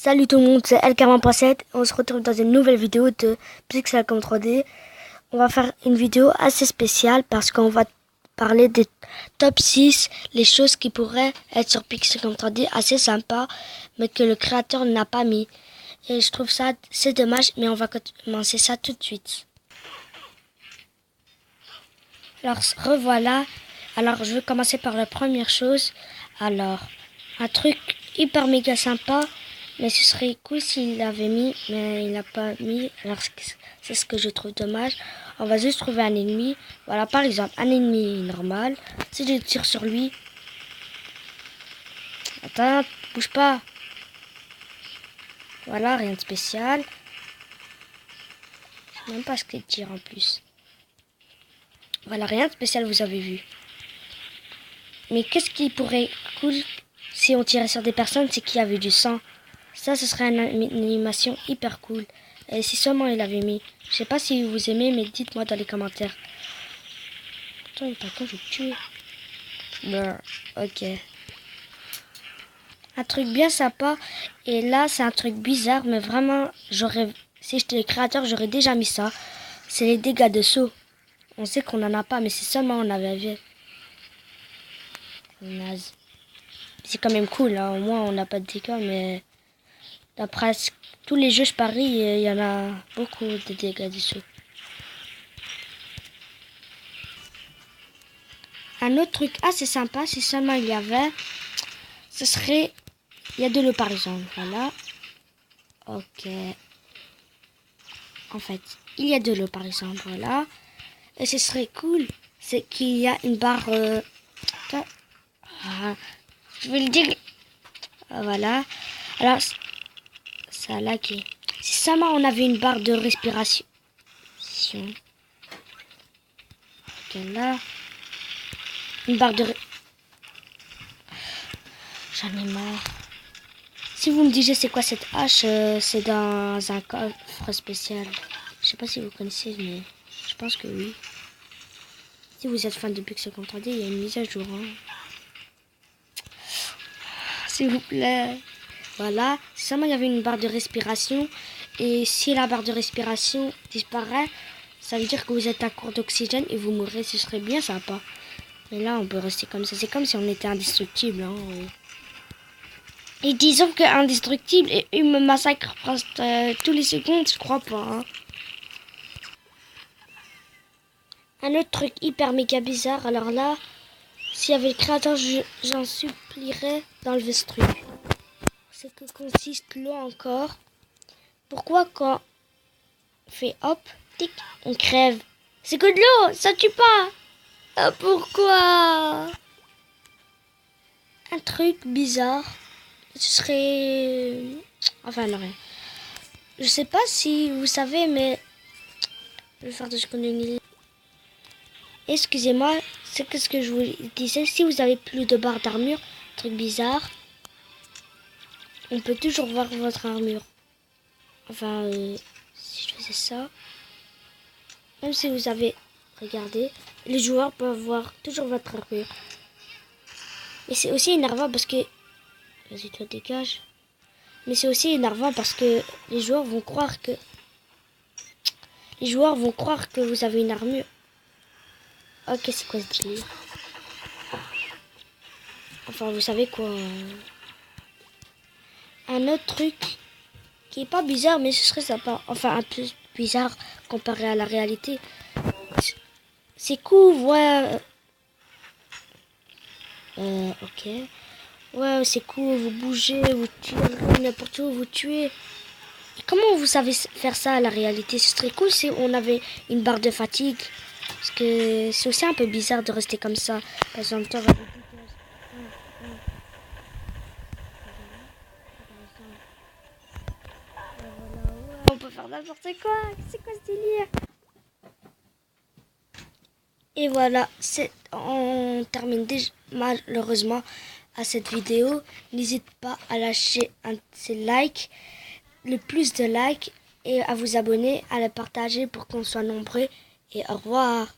Salut tout le monde, c'est L40.7. On se retrouve dans une nouvelle vidéo de Pixelcom 3D. On va faire une vidéo assez spéciale parce qu'on va parler des top 6, les choses qui pourraient être sur Pixelcom 3D assez sympa, mais que le créateur n'a pas mis. Et je trouve ça, c'est dommage, mais on va commencer ça tout de suite. Alors, revoilà. Alors, je vais commencer par la première chose. Alors, un truc hyper méga sympa. Mais ce serait cool s'il l'avait mis, mais il l'a pas mis. Alors c'est ce que je trouve dommage. On va juste trouver un ennemi. Voilà, par exemple, un ennemi normal. Si je tire sur lui... Attends, bouge pas. Voilà, rien de spécial. Je sais même pas ce qu'il tire en plus. Voilà, rien de spécial, vous avez vu. Mais qu'est-ce qui pourrait être cool si on tirait sur des personnes, c'est qu'il y avait du sang. Ça, ce serait une animation hyper cool. Et si seulement il avait mis. Je sais pas si vous aimez, mais dites-moi dans les commentaires. Attends, par contre, je vais tuer. Bon, ok. Un truc bien sympa. Et là, c'est un truc bizarre, mais vraiment, si j'étais le créateur, j'aurais déjà mis ça. C'est les dégâts de saut. On sait qu'on en a pas, mais c'est seulement on avait vu. Naze. C'est quand même cool, hein. Au moins, on n'a pas de dégâts, mais... D'après tous les jeux, je parie, il y en a beaucoup de dégâts dessous. Un autre truc assez sympa, si seulement il y avait, ce serait... Il y a de l'eau par exemple, voilà. Ok. En fait, il y a de l'eau par exemple, voilà. Et ce serait cool, c'est qu'il y a une barre... je vais le dire. Voilà. Alors... Ça a lagué. Si seulement on avait une barre de respiration. Ok, là. Une barre de... J'en ai marre. Si vous me disiez c'est quoi cette hache, c'est dans un coffre spécial. Je sais pas si vous connaissez, mais je pense que oui. Si vous êtes fan de Pixelcom 3D, il y a une mise à jour. Hein. S'il vous plaît. Voilà, si seulement il y avait une barre de respiration, et si la barre de respiration disparaît, ça veut dire que vous êtes à court d'oxygène et vous mourrez, ce serait bien sympa. Mais là, on peut rester comme ça, c'est comme si on était indestructible. Hein. Et disons que indestructible, et il me massacre presque tous les secondes, je crois pas. Hein. Un autre truc hyper méga bizarre, alors là, s'il y avait le créateur, j'en supplierais d'enlever ce truc. C'est que consiste l'eau encore. Pourquoi quand on fait hop, tic, on crève? C'est que de l'eau, ça tue pas. Ah, pourquoi? Un truc bizarre. Ce serait... Enfin, non, rien. Je sais pas si vous savez, mais... Je vais faire de ce qu'on est. Excusez-moi, c'est que ce que je vous disais. Si vous avez plus de barres d'armure, truc bizarre, on peut toujours voir votre armure. Enfin, si je faisais ça, même si vous avez regardé, les joueurs peuvent voir toujours votre armure. Mais c'est aussi énervant parce que... Vas-y, toi, dégage. Mais c'est aussi énervant parce que les joueurs vont croire que... vous avez une armure. Ok, c'est quoi ce délire? Enfin, vous savez quoi. Un autre truc qui est pas bizarre, mais ce serait sympa. Enfin, un peu bizarre comparé à la réalité. C'est cool, ouais. Ok. Ouais, c'est cool, vous bougez, vous tuez, n'importe où, vous tuez. Et comment vous savez faire ça à la réalité? Ce serait cool si on avait une barre de fatigue. Parce que c'est aussi un peu bizarre de rester comme ça. Par exemple, toi, on peut faire n'importe quoi. C'est quoi ce délire? Et voilà, on termine déjà malheureusement à cette vidéo. N'hésitez pas à lâcher un de ces likes, le plus de likes, et à vous abonner, à le partager pour qu'on soit nombreux. Et au revoir.